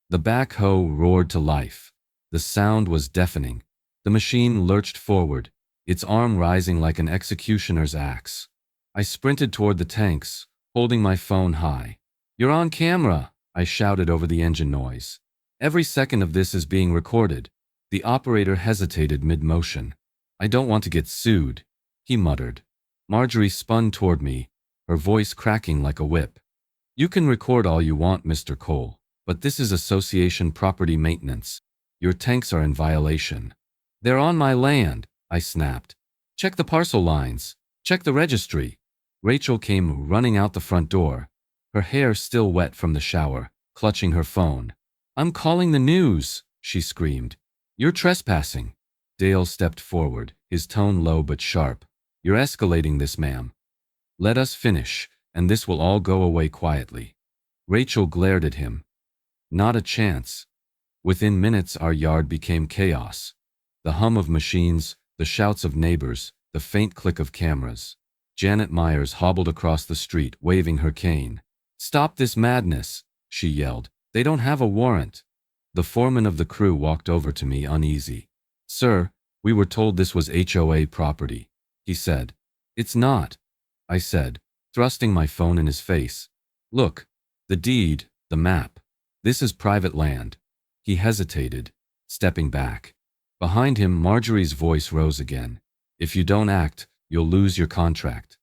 The backhoe roared to life. The sound was deafening. The machine lurched forward, its arm rising like an executioner's axe. I sprinted toward the tanks, holding my phone high. "You're on camera," I shouted over the engine noise. "Every second of this is being recorded." The operator hesitated mid-motion. "I don't want to get sued," he muttered. Marjorie spun toward me, her voice cracking like a whip. "You can record all you want, Mr. Cole, but this is association property maintenance. Your tanks are in violation." "They're on my land," I snapped. "Check the parcel lines. Check the registry." Rachel came running out the front door, her hair still wet from the shower, clutching her phone. "I'm calling the news," she screamed. "You're trespassing." Dale stepped forward, his tone low but sharp. "You're escalating this, ma'am. Let us finish, and this will all go away quietly." Rachel glared at him. "Not a chance." Within minutes, our yard became chaos. The hum of machines, the shouts of neighbors, the faint click of cameras. Janet Myers hobbled across the street, waving her cane. "Stop this madness," she yelled. "They don't have a warrant." The foreman of the crew walked over to me, uneasy. "Sir, we were told this was HOA property," he said. It's not, I said, thrusting my phone in his face. Look, the deed, the map. This is private land. He hesitated, stepping back. Behind him, Marjorie's voice rose again. If you don't act, you'll lose your contract.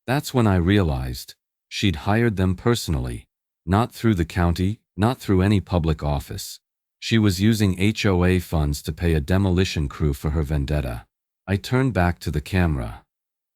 That's when I realized she'd hired them personally, not through the county, not through any public office. She was using HOA funds to pay a demolition crew for her vendetta. I turned back to the camera.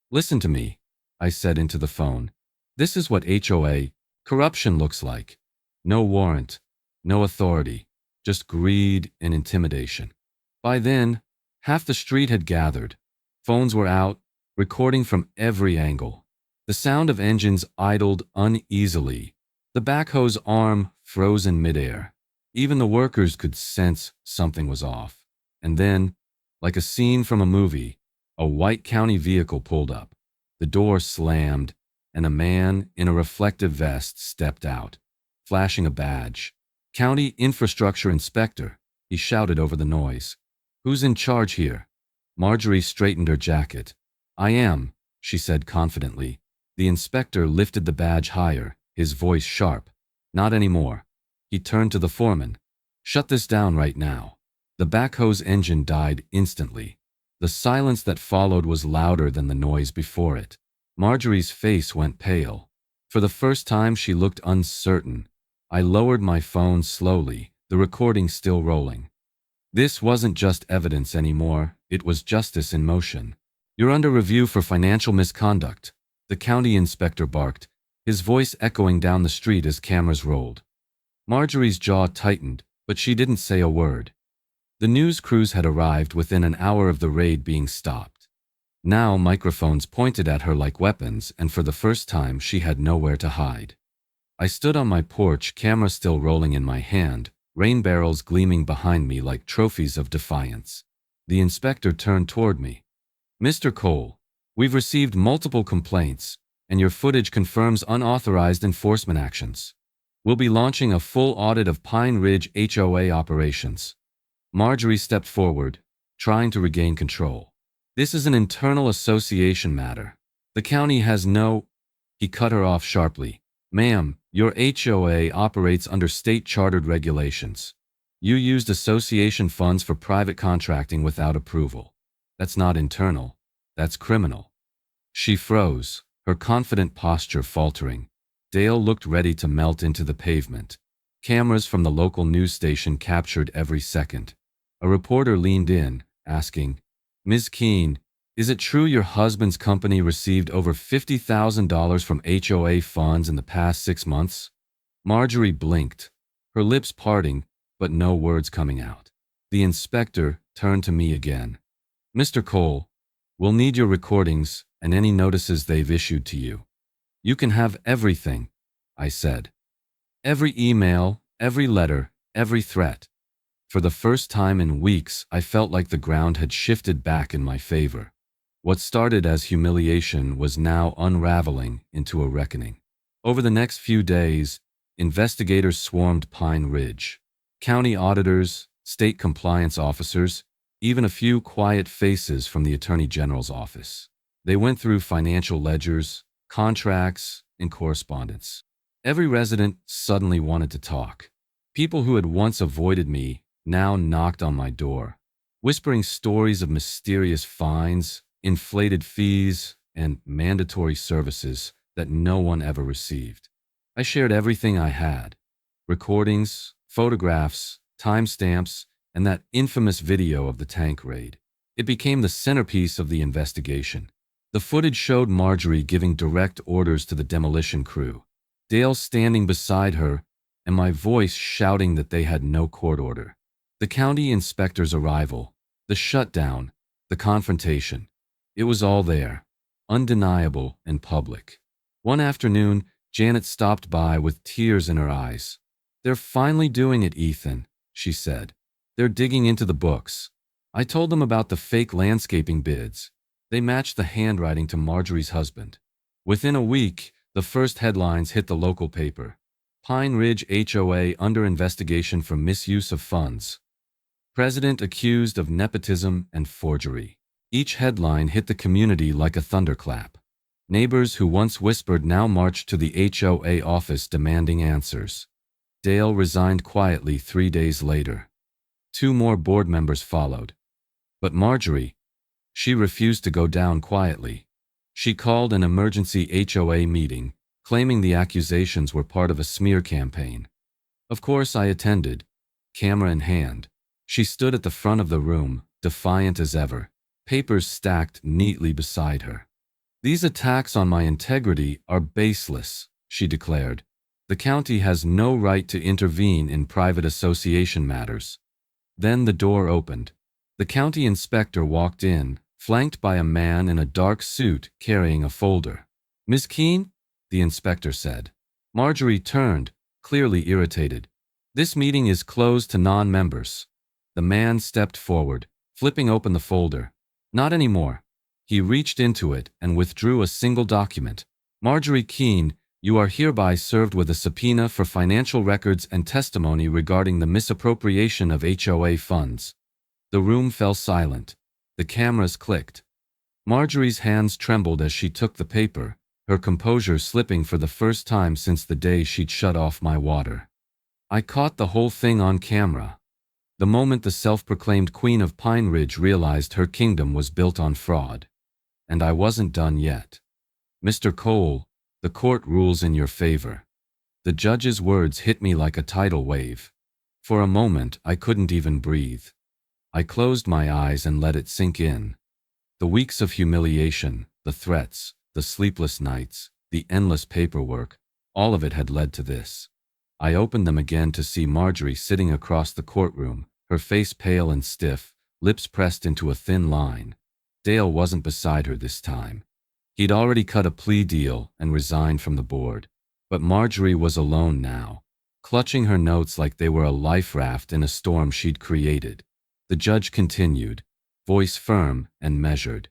Listen to me, I said into the phone. This is what HOA corruption looks like. No warrant, no authority, just greed and intimidation. By then, half the street had gathered. Phones were out, recording from every angle. The sound of engines idled uneasily. The backhoe's arm froze in midair. Even the workers could sense something was off. And then, like a scene from a movie, a white county vehicle pulled up. The door slammed, and a man in a reflective vest stepped out, flashing a badge. County Infrastructure Inspector, he shouted over the noise. Who's in charge here? Marjorie straightened her jacket. I am, she said confidently. The inspector lifted the badge higher, his voice sharp. Not anymore. He turned to the foreman. Shut this down right now. The backhoe's engine died instantly. The silence that followed was louder than the noise before it. Marjorie's face went pale. For the first time, she looked uncertain. I lowered my phone slowly, the recording still rolling. This wasn't just evidence anymore, it was justice in motion. You're under review for financial misconduct, the county inspector barked, his voice echoing down the street as cameras rolled. Marjorie's jaw tightened, but she didn't say a word. The news crews had arrived within an hour of the raid being stopped. Now microphones pointed at her like weapons, and for the first time she had nowhere to hide. I stood on my porch, camera still rolling in my hand, rain barrels gleaming behind me like trophies of defiance. The inspector turned toward me. Mr. Cole, we've received multiple complaints, and your footage confirms unauthorized enforcement actions. We'll be launching a full audit of Pine Ridge HOA operations. Marjorie stepped forward, trying to regain control. This is an internal association matter. The county has no... He cut her off sharply. Ma'am, your HOA operates under state-chartered regulations. You used association funds for private contracting without approval. That's not internal. That's criminal. She froze, her confident posture faltering. Dale looked ready to melt into the pavement. Cameras from the local news station captured every second. A reporter leaned in, asking, Ms. Keene, is it true your husband's company received over $50,000 from HOA funds in the past 6 months? Marjorie blinked, her lips parting, but no words coming out. The inspector turned to me again. Mr. Cole, we'll need your recordings and any notices they've issued to you. You can have everything, I said. Every email, every letter, every threat. For the first time in weeks, I felt like the ground had shifted back in my favor. What started as humiliation was now unraveling into a reckoning. Over the next few days, investigators swarmed Pine Ridge. County auditors, state compliance officers, even a few quiet faces from the Attorney General's office. They went through financial ledgers, contracts, and correspondence. Every resident suddenly wanted to talk. People who had once avoided me now knocked on my door, whispering stories of mysterious fines, inflated fees, and mandatory services that no one ever received. I shared everything I had: recordings, photographs, timestamps, and that infamous video of the tank raid. It became the centerpiece of the investigation. The footage showed Marjorie giving direct orders to the demolition crew, Dale standing beside her, and my voice shouting that they had no court order. The county inspector's arrival, the shutdown, the confrontation. It was all there, undeniable and public. One afternoon, Janet stopped by with tears in her eyes. They're finally doing it, Ethan, she said. They're digging into the books. I told them about the fake landscaping bids. They matched the handwriting to Marjorie's husband. Within a week, the first headlines hit the local paper. Pine Ridge HOA under investigation for misuse of funds. President accused of nepotism and forgery. Each headline hit the community like a thunderclap. Neighbors who once whispered now marched to the HOA office demanding answers. Dale resigned quietly 3 days later. 2 more board members followed. But Marjorie, she refused to go down quietly. She called an emergency HOA meeting, claiming the accusations were part of a smear campaign. Of course I attended, camera in hand. She stood at the front of the room, defiant as ever, papers stacked neatly beside her. "These attacks on my integrity are baseless," she declared. "The county has no right to intervene in private association matters." Then the door opened. The county inspector walked in, flanked by a man in a dark suit carrying a folder. "Ms. Keene?" the inspector said. Marjorie turned, clearly irritated. "This meeting is closed to non-members." The man stepped forward, flipping open the folder. "Not anymore." He reached into it and withdrew a single document. "Marjorie Keene, you are hereby served with a subpoena for financial records and testimony regarding the misappropriation of HOA funds." The room fell silent. The cameras clicked. Marjorie's hands trembled as she took the paper, her composure slipping for the first time since the day she'd shut off my water. I caught the whole thing on camera. The moment the self-proclaimed Queen of Pine Ridge realized her kingdom was built on fraud. And I wasn't done yet. "Mr. Cole, the court rules in your favor." The judge's words hit me like a tidal wave. For a moment, I couldn't even breathe. I closed my eyes and let it sink in. The weeks of humiliation, the threats, the sleepless nights, the endless paperwork, all of it had led to this. I opened them again to see Marjorie sitting across the courtroom, her face pale and stiff, lips pressed into a thin line. Dale wasn't beside her this time. He'd already cut a plea deal and resigned from the board. But Marjorie was alone now, clutching her notes like they were a life raft in a storm she'd created. The judge continued, voice firm and measured.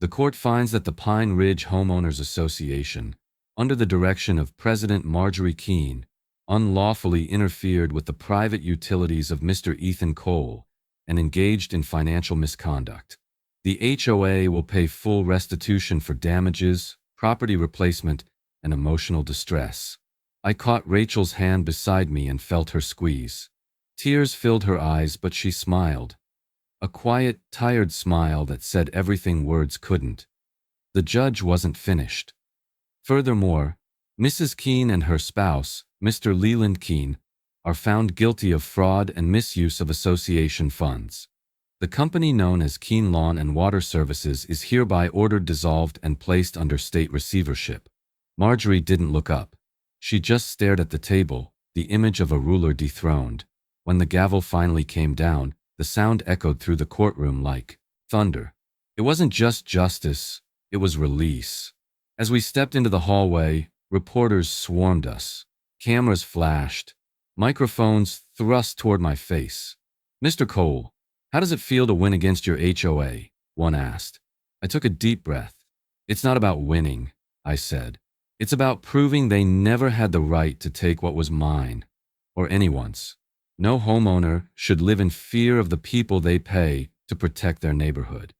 "The court finds that the Pine Ridge Homeowners Association, under the direction of President Marjorie Keene, unlawfully interfered with the private utilities of Mr. Ethan Cole and engaged in financial misconduct. The HOA will pay full restitution for damages, property replacement, and emotional distress." I caught Rachel's hand beside me and felt her squeeze. Tears filled her eyes, but she smiled. A quiet, tired smile that said everything words couldn't. The judge wasn't finished. "Furthermore, Mrs. Keene and her spouse, Mr. Leland Keene, are found guilty of fraud and misuse of association funds. The company known as Keene Lawn and Water Services is hereby ordered dissolved and placed under state receivership." Marjorie didn't look up. She just stared at the table, the image of a ruler dethroned. When the gavel finally came down, the sound echoed through the courtroom like thunder. It wasn't just justice, it was release. As we stepped into the hallway, reporters swarmed us. Cameras flashed, microphones thrust toward my face. "Mr. Cole, how does it feel to win against your HOA?" one asked. I took a deep breath. "It's not about winning," I said. "It's about proving they never had the right to take what was mine, or anyone's. No homeowner should live in fear of the people they pay to protect their neighborhood."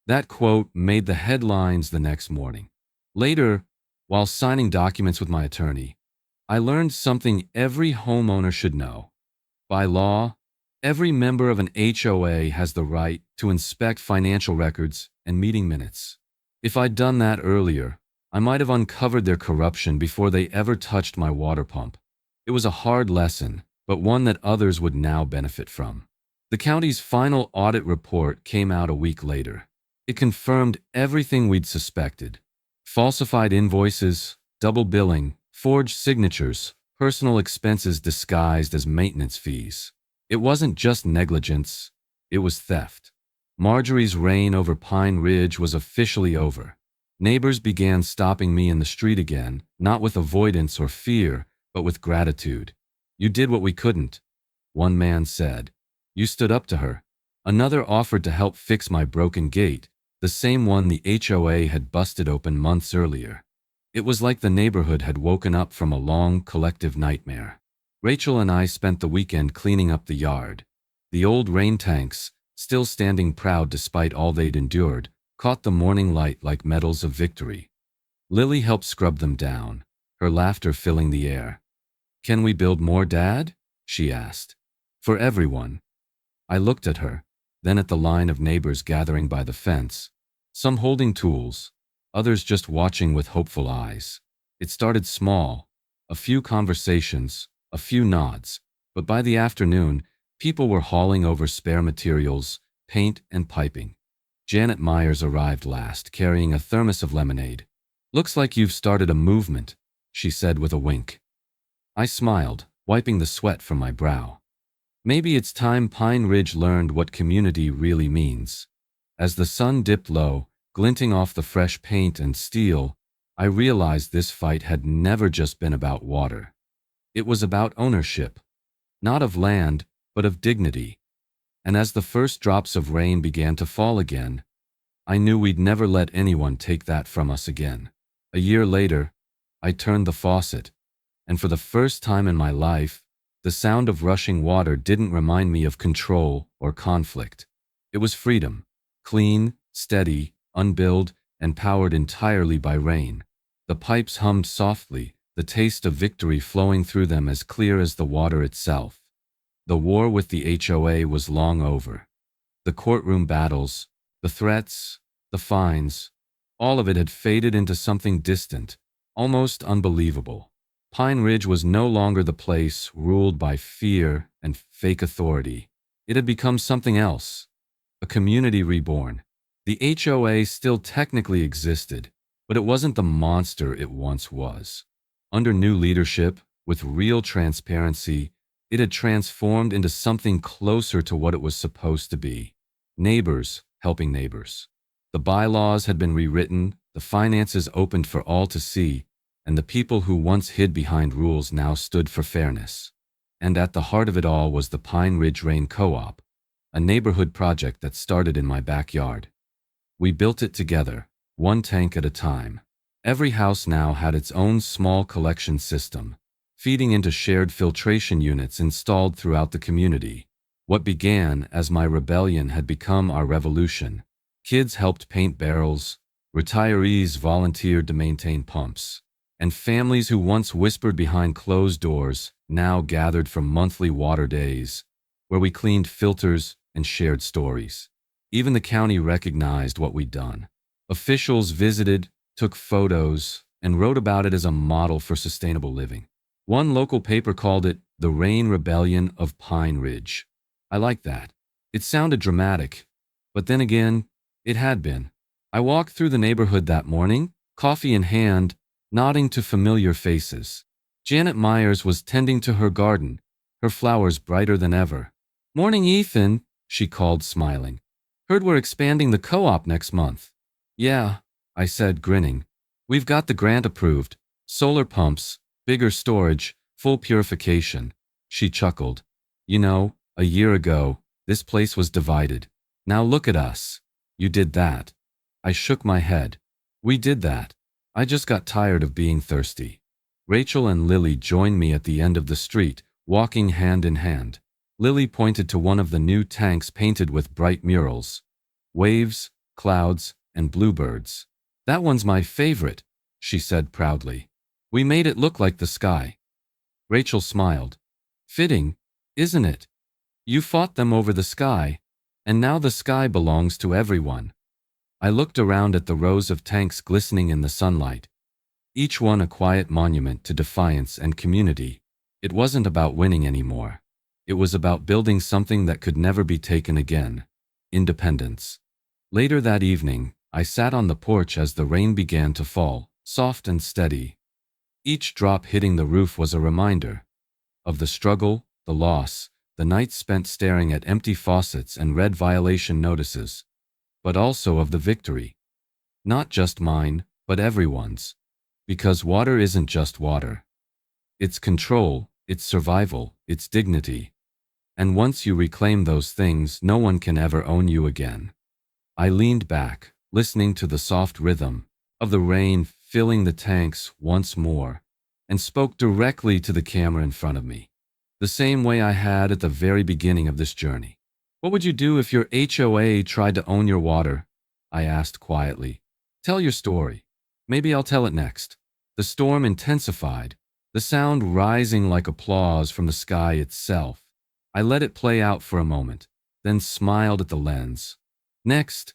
That quote made the headlines the next morning. Later, while signing documents with my attorney, I learned something every homeowner should know. By law, every member of an HOA has the right to inspect financial records and meeting minutes. If I'd done that earlier, I might have uncovered their corruption before they ever touched my water pump. It was a hard lesson, but one that others would now benefit from. The county's final audit report came out a week later. It confirmed everything we'd suspected. Falsified invoices, double billing, forged signatures, personal expenses disguised as maintenance fees. It wasn't just negligence, it was theft. Marjorie's reign over Pine Ridge was officially over. Neighbors began stopping me in the street again, not with avoidance or fear, but with gratitude. "You did what we couldn't," one man said. "You stood up to her." Another offered to help fix my broken gate, the same one the HOA had busted open months earlier. It was like the neighborhood had woken up from a long, collective nightmare. Rachel and I spent the weekend cleaning up the yard. The old rain tanks, still standing proud despite all they'd endured, caught the morning light like medals of victory. Lily helped scrub them down, her laughter filling the air. "Can we build more, Dad?" she asked. "For everyone." I looked at her, then at the line of neighbors gathering by the fence, some holding tools, others just watching with hopeful eyes. It started small, a few conversations, a few nods, but by the afternoon, people were hauling over spare materials, paint and piping. Janet Myers arrived last, carrying a thermos of lemonade. "Looks like you've started a movement," she said with a wink. I smiled, wiping the sweat from my brow. Maybe it's time Pine Ridge learned what community really means. As the sun dipped low, glinting off the fresh paint and steel, I realized this fight had never just been about water. It was about ownership, not of land, but of dignity. And as the first drops of rain began to fall again, I knew we'd never let anyone take that from us again. A year later, I turned the faucet, and for the first time in my life, the sound of rushing water didn't remind me of control or conflict. It was freedom, clean, steady, unbilled, and powered entirely by rain. The pipes hummed softly, the taste of victory flowing through them as clear as the water itself. The war with the HOA was long over. The courtroom battles, the threats, the fines, all of it had faded into something distant, almost unbelievable. Pine Ridge was no longer the place ruled by fear and fake authority. It had become something else, a community reborn. The HOA still technically existed, but it wasn't the monster it once was. Under new leadership, with real transparency, it had transformed into something closer to what it was supposed to be. Neighbors helping neighbors. The bylaws had been rewritten, the finances opened for all to see, and the people who once hid behind rules now stood for fairness. And at the heart of it all was the Pine Ridge Rain Co-op, a neighborhood project that started in my backyard. We built it together, one tank at a time. Every house now had its own small collection system, feeding into shared filtration units installed throughout the community. What began as my rebellion had become our revolution. Kids helped paint barrels, retirees volunteered to maintain pumps, and families who once whispered behind closed doors now gathered for monthly water days, where we cleaned filters and shared stories. Even the county recognized what we'd done. Officials visited, took photos, and wrote about it as a model for sustainable living. One local paper called it the Rain Rebellion of Pine Ridge. I liked that. It sounded dramatic, but then again, it had been. I walked through the neighborhood that morning, coffee in hand, nodding to familiar faces. Janet Myers was tending to her garden, her flowers brighter than ever. "Morning, Ethan," she called, smiling. "Heard we're expanding the co-op next month." "Yeah," I said, grinning. "We've got the grant approved. Solar pumps, bigger storage, full purification." She chuckled. "You know, a year ago, this place was divided. Now look at us. You did that." I shook my head. "We did that. I just got tired of being thirsty." Rachel and Lily joined me at the end of the street, walking hand in hand. Lily pointed to one of the new tanks painted with bright murals. Waves, clouds, and bluebirds. "That one's my favorite," she said proudly. "We made it look like the sky." Rachel smiled. "Fitting, isn't it? You fought them over the sky, and now the sky belongs to everyone." I looked around at the rows of tanks glistening in the sunlight, each one a quiet monument to defiance and community. It wasn't about winning anymore. It was about building something that could never be taken again. Independence. Later that evening, I sat on the porch as the rain began to fall, soft and steady. Each drop hitting the roof was a reminder of the struggle, the loss, the nights spent staring at empty faucets and red violation notices, but also of the victory. Not just mine, but everyone's. Because water isn't just water. It's control, it's survival, it's dignity. And once you reclaim those things, no one can ever own you again. I leaned back, listening to the soft rhythm of the rain filling the tanks once more, and spoke directly to the camera in front of me, the same way I had at the very beginning of this journey. "What would you do if your HOA tried to own your water?" I asked quietly. Tell your story. Maybe I'll tell it next. The storm intensified, the sound rising like applause from the sky itself. I let it play out for a moment, then smiled at the lens. Next,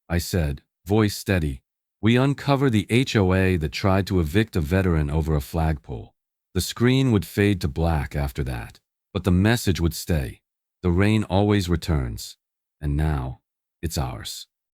I said, voice steady, we uncover the HOA that tried to evict a veteran over a flagpole. The screen would fade to black after that, but the message would stay. The rain always returns, and now it's ours.